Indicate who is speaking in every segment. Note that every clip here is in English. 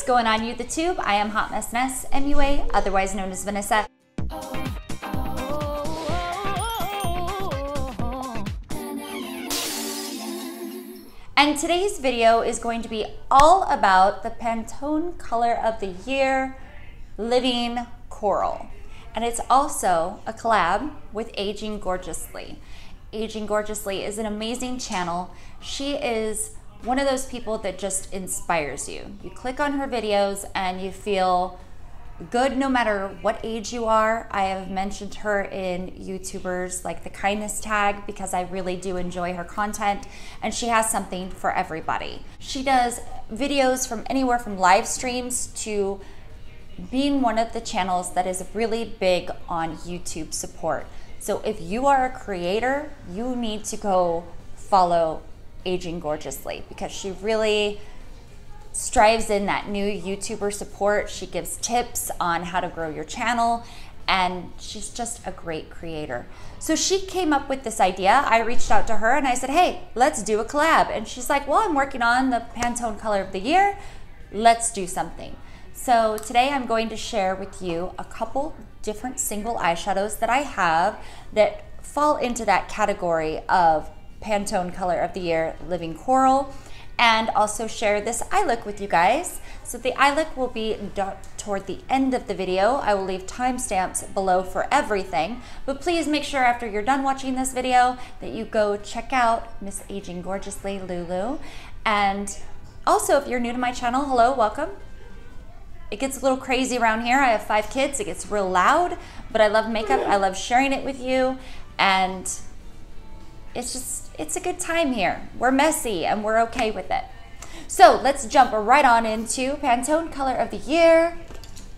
Speaker 1: What's going on YouTube? I am Hot Mess Ness, MUA, otherwise known as Vanessa. And today's video is going to be all about the Pantone Color of the Year Living Coral. And it's also a collab with Aging Gorgeously. Aging Gorgeously is an amazing channel. She is one of those people that just inspires you. You click on her videos and you feel good no matter what age you are. I have mentioned her in YouTubers like the kindness tag because I really do enjoy her content, and she has something for everybody. She does videos from anywhere from live streams to being one of the channels that is really big on YouTube support. So if you are a creator, you need to go follow Aging Gorgeously because she really strives in that new YouTuber support. She gives tips on how to grow your channel, and she's just a great creator. So she came up with this idea. I reached out to her and I said, hey, let's do a collab. And she's like, well, I'm working on the Pantone Color of the Year. Let's do something. So today I'm going to share with you a couple different single eyeshadows that I have that fall into that category of Pantone Color of the Year Living Coral, and also share this eye look with you guys. So the eye look will be toward the end of the video. I will leave timestamps below for everything, but please make sure after you're done watching this video that you go check out Miss Aging Gorgeously Lulu. And also, if you're new to my channel, hello, welcome. It gets a little crazy around here. I have 5 kids. It gets real loud, but I love makeup. I love sharing it with you, and it's a good time here. We're messy and we're okay with it. So let's jump right on into Pantone Color of the Year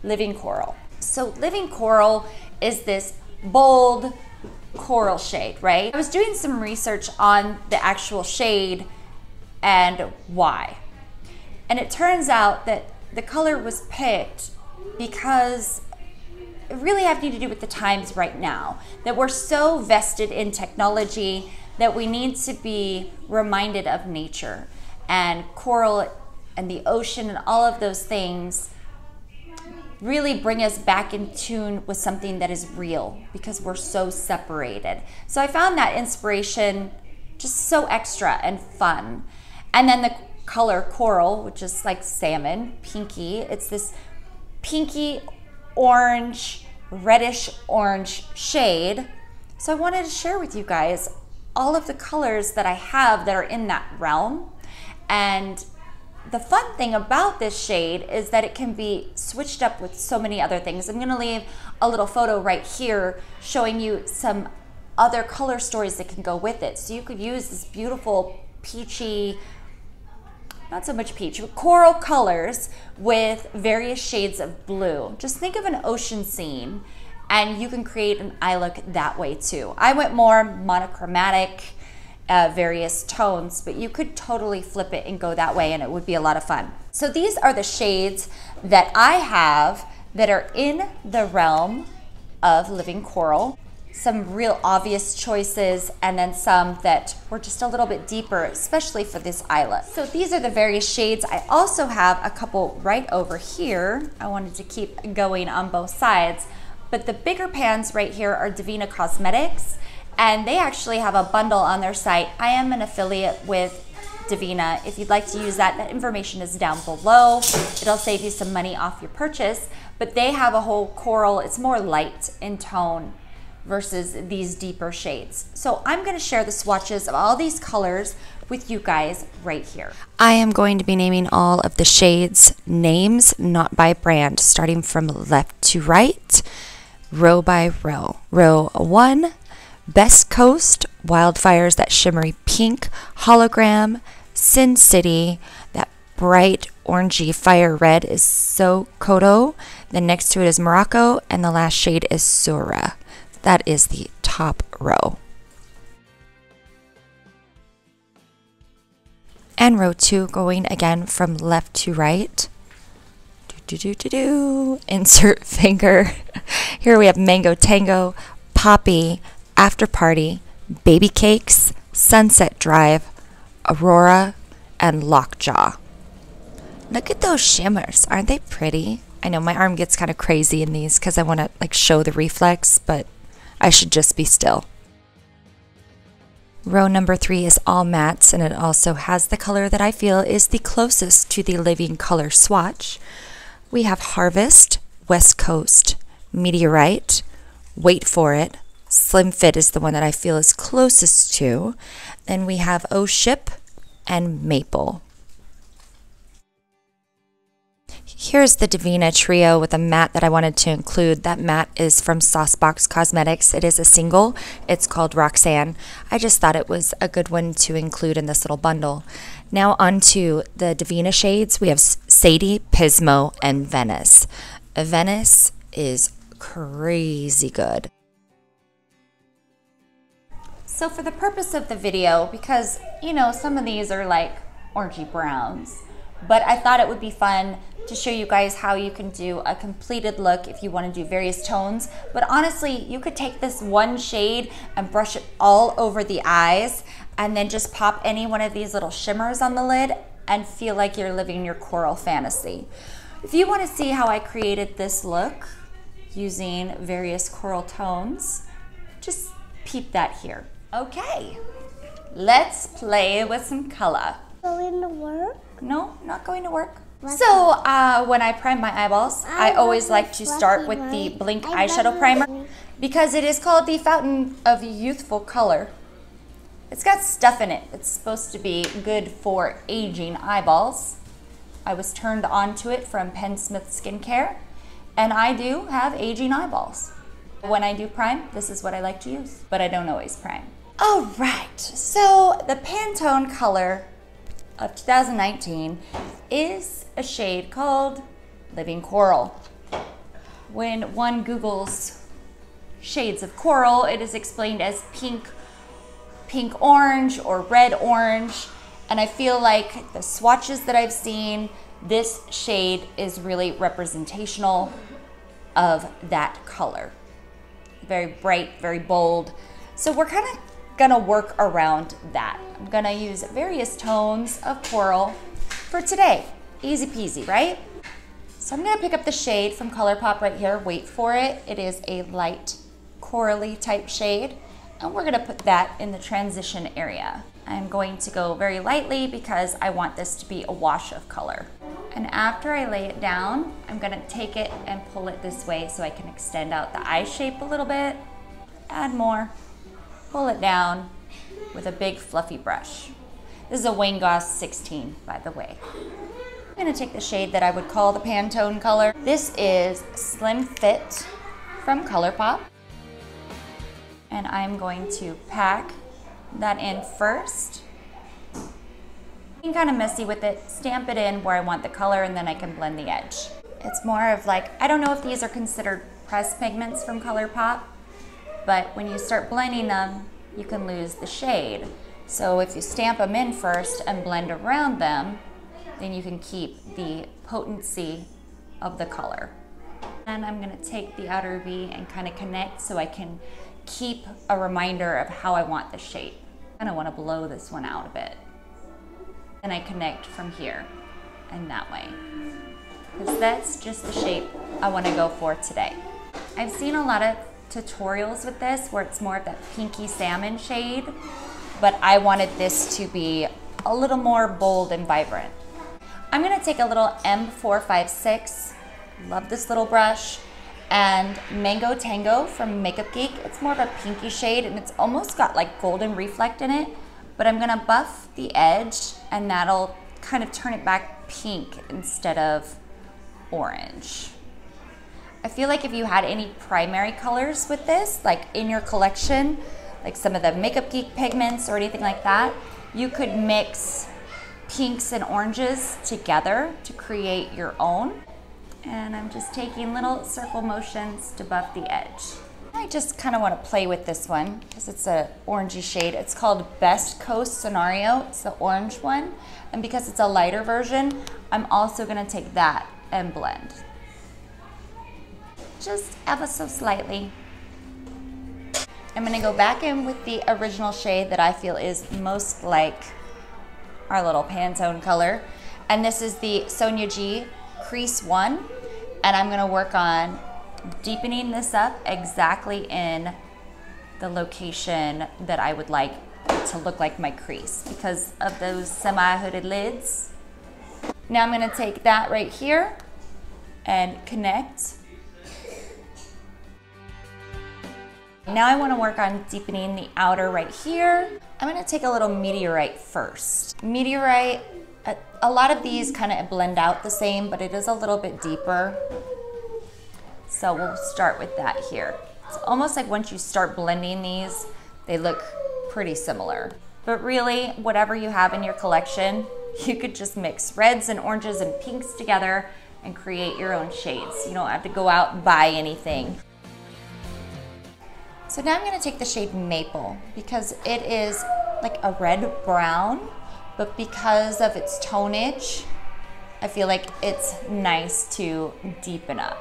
Speaker 1: Living Coral. So Living Coral is this bold coral shade, right? I was doing some research on the actual shade and why. And it turns out that the color was picked because it really has to do with the times right now, that we're so vested in technology that we need to be reminded of nature, and coral and the ocean and all of those things really bring us back in tune with something that is real because we're so separated. So I found that inspiration just so extra and fun. And then the color coral, which is like salmon, pinky. It's this pinky orange, reddish orange shade. So I wanted to share with you guys all of the colors that I have that are in that realm. And the fun thing about this shade is that it can be switched up with so many other things. I'm gonna leave a little photo right here showing you some other color stories that can go with it. So you could use this beautiful peachy, not so much peach, but coral colors with various shades of blue. Just think of an ocean scene and you can create an eye look that way too. I went more monochromatic, various tones, but you could totally flip it and go that way and it would be a lot of fun. So these are the shades that I have that are in the realm of Living Coral. Some real obvious choices, and then some that were just a little bit deeper, especially for this eye look. So these are the various shades. I also have a couple right over here. I wanted to keep going on both sides, but the bigger pans right here are Devinah Cosmetics, and they actually have a bundle on their site. I am an affiliate with Devinah. If you'd like to use that, that information is down below. It'll save you some money off your purchase, but they have a whole coral. It's more light in tone versus these deeper shades. So I'm going to share the swatches of all these colors with you guys right here. I am going to be naming all of the shades names, not by brand, starting from left to right, row by row. Row 1, Best Coast, Wildfire's that shimmery pink, Hologram, Sin City, that bright orangey fire red is Sokoto, then next to it is Morocco, and the last shade is Sura. That is the top row. And row 2, going again from left to right. Insert finger. Here we have Mango Tango, Poppy, After Party, Baby Cakes, Sunset Drive, Aurora, and Lockjaw. Look at those shimmers. Aren't they pretty? I know my arm gets kind of crazy in these because I want to like show the reflex, but I should just be still. Row number 3 is all mattes, and it also has the color that I feel is the closest to the Living Color swatch. We have Harvest, West Coast, Meteorite, Wait For It, Slim Fit is the one that I feel is closest to. Then we have Oh Ship and Maple. Here's the Devinah trio with a matte that I wanted to include. That matte is from Saucebox Cosmetics. It is a single. It's called Roxanne. I just thought it was a good one to include in this little bundle. Now onto the Devinah shades. We have Sadie, Pismo, and Venice. Venice is crazy good. So for the purpose of the video, because you know some of these are like orangey browns, but I thought it would be fun to show you guys how you can do a completed look if you want to do various tones. But honestly, you could take this one shade and brush it all over the eyes and then just pop any one of these little shimmers on the lid and feel like you're living your coral fantasy. If you want to see how I created this look using various coral tones, just peep that here. Okay, let's play with some color.
Speaker 2: Going to work?
Speaker 1: No, not going to work. So when I prime my eyeballs, I always like to start with the Blink eyeshadow primer because it is called the Fountain of Youthful Color. It's got stuff in it. It's supposed to be good for aging eyeballs. I was turned on to it from Pen Smith Skincare, and I do have aging eyeballs. When I do prime, this is what I like to use, but I don't always prime. All right, so the Pantone Color of 2019 is a shade called Living Coral. When one Googles shades of coral, it is explained as pink orange or red orange, and I feel like the swatches that I've seen, this shade is really representational of that color. Very bright, very bold. So we're kind of gonna work around that. I'm gonna use various tones of coral for today. Easy peasy, right? So I'm gonna pick up the shade from Colourpop right here, Wait For It. It is a light corally type shade, and we're gonna put that in the transition area. I'm going to go very lightly because I want this to be a wash of color. And after I lay it down, I'm gonna take it and pull it this way so I can extend out the eye shape a little bit, add more, pull it down with a big fluffy brush. This is a Wayne Goss 16, by the way. I'm gonna take the shade that I would call the Pantone Color. This is Slim Fit from Colourpop. And I'm going to pack that in first. Being kind of messy with it, stamp it in where I want the color, and then I can blend the edge. It's more of like, I don't know if these are considered pressed pigments from Colourpop, but when you start blending them, you can lose the shade. So if you stamp them in first and blend around them, then you can keep the potency of the color. And I'm gonna take the outer V and kind of connect so I can keep a reminder of how I want the shape. I kind of want to blow this one out a bit. And I connect from here and that way, because that's just the shape I want to go for today. I've seen a lot of tutorials with this where it's more of that pinky salmon shade, but I wanted this to be a little more bold and vibrant. I'm going to take a little M456, love this little brush, and Mango Tango from Makeup Geek. It's more of a pinky shade and it's almost got like golden reflect in it, but I'm gonna buff the edge and that'll kind of turn it back pink instead of orange. I feel like if you had any primary colors with this, like in your collection, like some of the Makeup Geek pigments or anything like that, you could mix pinks and oranges together to create your own. And I'm just taking little circle motions to buff the edge. I just kind of want to play with this one because it's a orangey shade. It's called Best Coast Scenario. It's the orange one. And because it's a lighter version, I'm also going to take that and blend. Just ever so slightly. I'm going to go back in with the original shade that I feel is most like our little Pantone Color. And this is the Sonia G Crease 1. And I'm gonna work on deepening this up exactly in the location that I would like to look like my crease because of those semi-hooded lids. Now I'm gonna take that right here and connect. Now I wanna work on deepening the outer right here. I'm gonna take a little meteorite first. Meteorite, a lot of these kind of blend out the same, but it is a little bit deeper. So we'll start with that here. It's almost like once you start blending these, they look pretty similar. But really, whatever you have in your collection, you could just mix reds and oranges and pinks together and create your own shades. You don't have to go out and buy anything. So now I'm gonna take the shade Maple because it is like a red brown, but because of its tonage, I feel like it's nice to deepen up.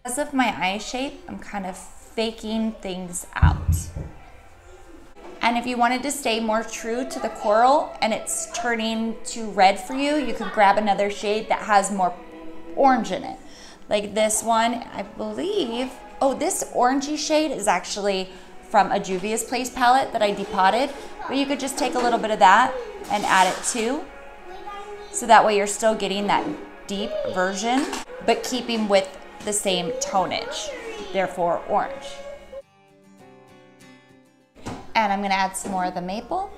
Speaker 1: Because of my eye shape, I'm kind of faking things out. And if you wanted to stay more true to the coral and it's turning to red for you, you could grab another shade that has more orange in it. Like this one, I believe, oh, this orangey shade is actually from a Juvia's Place palette that I depotted, but you could just take a little bit of that and add it too. So that way you're still getting that deep version, but keeping with the same tonage, therefore orange. And I'm gonna add some more of the Maple.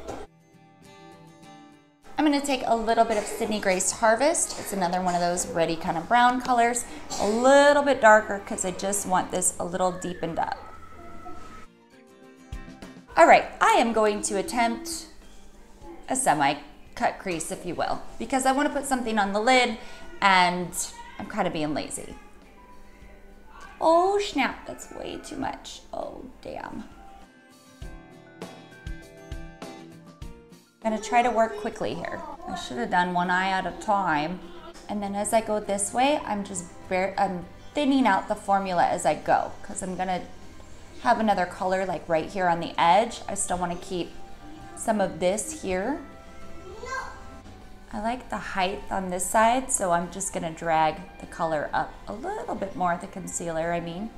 Speaker 1: I'm gonna take a little bit of Sydney Grace Harvest. It's another one of those reddy kind of brown colors, a little bit darker because I just want this a little deepened up. All right, I am going to attempt a semi-cut crease, if you will, because I wanna put something on the lid and I'm kind of being lazy. Oh snap, that's way too much. Oh damn. I'm gonna try to work quickly here. I should have done one eye at a time. And then as I go this way, I'm thinning out the formula as I go because I'm gonna have another color like right here on the edge. I still wanna keep some of this here. I like the height on this side, so I'm just gonna drag the color up a little bit more, the concealer, I mean.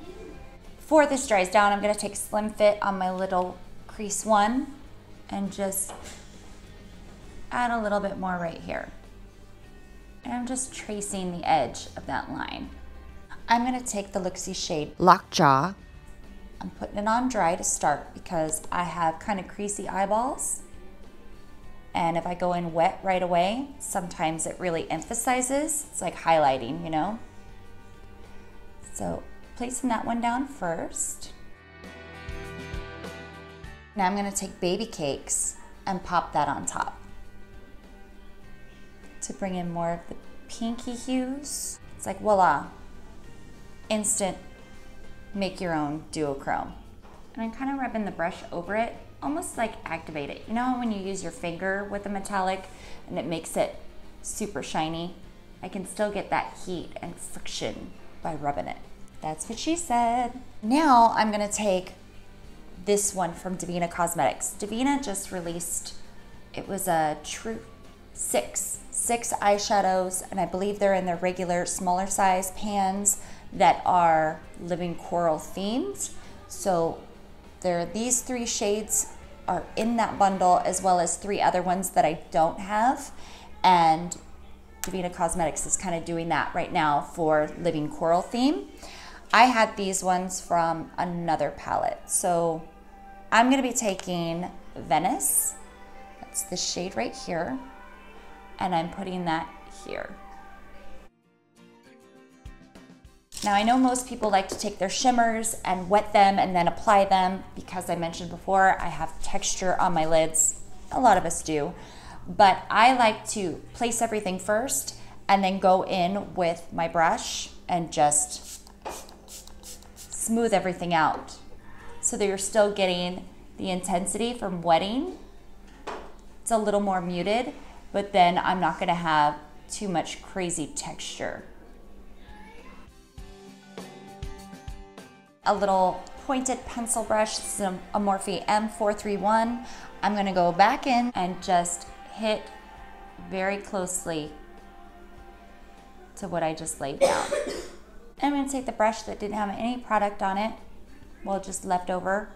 Speaker 1: Before this dries down, I'm gonna take Slim Fit on my little crease 1 and just add a little bit more right here. And I'm just tracing the edge of that line. I'm gonna take the Looxi shade Lockjaw. I'm putting it on dry to start because I have kind of creasy eyeballs. And if I go in wet right away, sometimes it really emphasizes. It's like highlighting, you know? So placing that one down first. Now I'm gonna take Baby Cakes and pop that on top to bring in more of the pinky hues. It's like voila, instant make your own duochrome. And I'm kind of rubbing the brush over it, almost like activate it. You know when you use your finger with a metallic and it makes it super shiny? I can still get that heat and friction by rubbing it. That's what she said. Now I'm gonna take this one from Devinah Cosmetics. Devinah just released, it was a true six eyeshadows, and I believe they're in their regular smaller size pans that are living coral themed. So these 3 shades are in that bundle, as well as 3 other ones that I don't have. And Devinah Cosmetics is kind of doing that right now for living coral theme. I had these ones from another palette. So I'm gonna be taking Venice. That's the shade right here. And I'm putting that here. Now I know most people like to take their shimmers and wet them and then apply them because I mentioned before I have texture on my lids. A lot of us do. But I like to place everything first and then go in with my brush and just smooth everything out so that you're still getting the intensity from wetting. It's a little more muted, but then I'm not gonna have too much crazy texture. A little pointed pencil brush. This is a Morphe M431. I'm gonna go back in and just hit very closely to what I just laid down. I'm gonna take the brush that didn't have any product on it, well, just left over,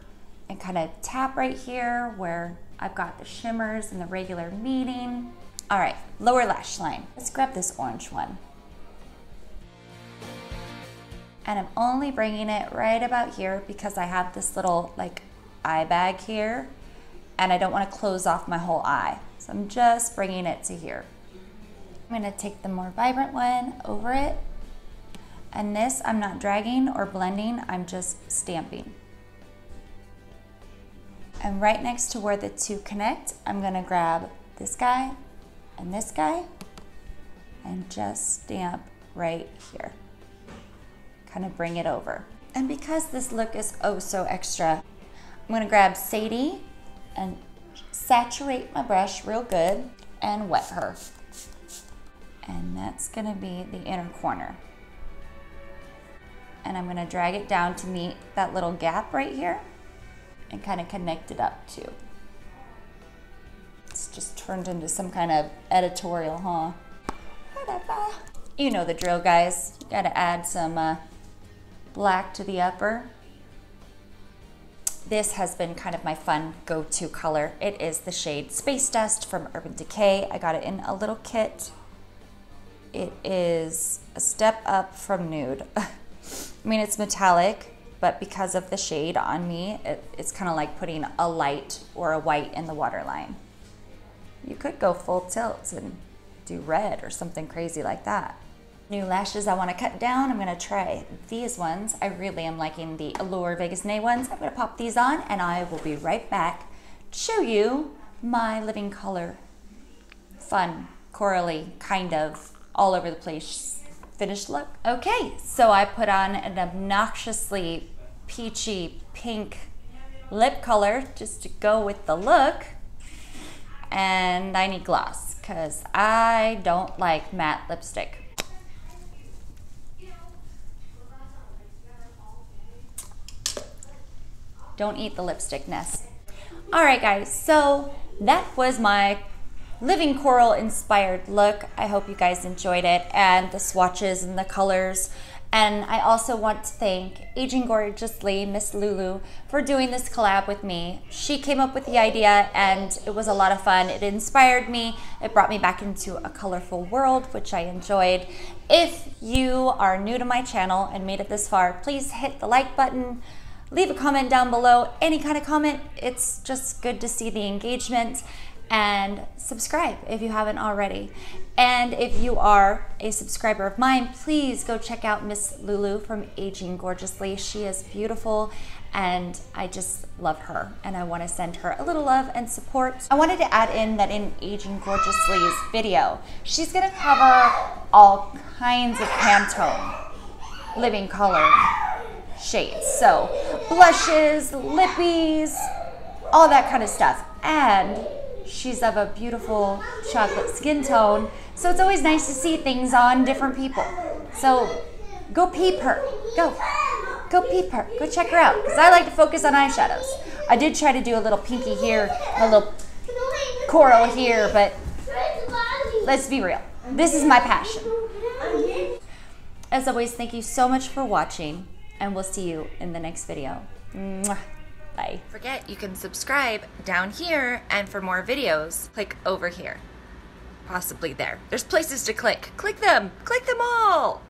Speaker 1: and kind of tap right here where I've got the shimmers and the regular meeting. All right, lower lash line. Let's grab this orange one. And I'm only bringing it right about here because I have this little like eye bag here and I don't want to close off my whole eye. So I'm just bringing it to here. I'm gonna take the more vibrant one over it. And this I'm not dragging or blending, I'm just stamping. And right next to where the two connect, I'm gonna grab this guy and this guy and just stamp right here. Kind of bring it over. And because this look is oh so extra, I'm gonna grab Sadie and saturate my brush real good and wet her. And that's gonna be the inner corner. And I'm gonna drag it down to meet that little gap right here and kind of connect it up too. It's just turned into some kind of editorial, huh? Whatever. You know the drill, guys. You gotta add some black to the upper. This has been kind of my fun go-to color. It is the shade Space Dust from Urban Decay. I got it in a little kit. It is a step up from nude. I mean, it's metallic, but because of the shade on me, it's kind of like putting a light or a white in the waterline. You could go full tilt and do red or something crazy like that. New lashes I want to cut down. I'm going to try these ones. I really am liking the Allure Vegas Nay ones. I'm going to pop these on and I will be right back to show you my Living Color fun, corally, kind of all over the place finished look. Okay, so I put on an obnoxiously peachy pink lip color just to go with the look. And I need gloss because I don't like matte lipstick. Don't eat the lipstickness. All right, guys, so that was my Living Coral inspired look. I hope you guys enjoyed it and the swatches and the colors. And I also want to thank Aging Gorgeously, Miss Lulu, for doing this collab with me. She came up with the idea and it was a lot of fun. It inspired me. It brought me back into a colorful world, which I enjoyed. If you are new to my channel and made it this far, please hit the like button. Leave a comment down below, any kind of comment. It's just good to see the engagement. And subscribe if you haven't already. And if you are a subscriber of mine, please go check out Miss Lulu from Aging Gorgeously. She is beautiful and I just love her and I want to send her a little love and support. I wanted to add in that in Aging Gorgeously's video, she's gonna cover all kinds of Pantone Living Color shades. So blushes, lippies, all that kind of stuff. And she's of a beautiful chocolate skin tone, so it's always nice to see things on different people. So go peep her. Go peep her. Go check her out, because I like to focus on eyeshadows. I did try to do a little pinky here, a little coral here, but let's be real. This is my passion. As always, thank you so much for watching, and we'll see you in the next video. Mwah. Bye. Forget you can subscribe down here, and for more videos, click over here. Possibly there. There's places to click. Click them all.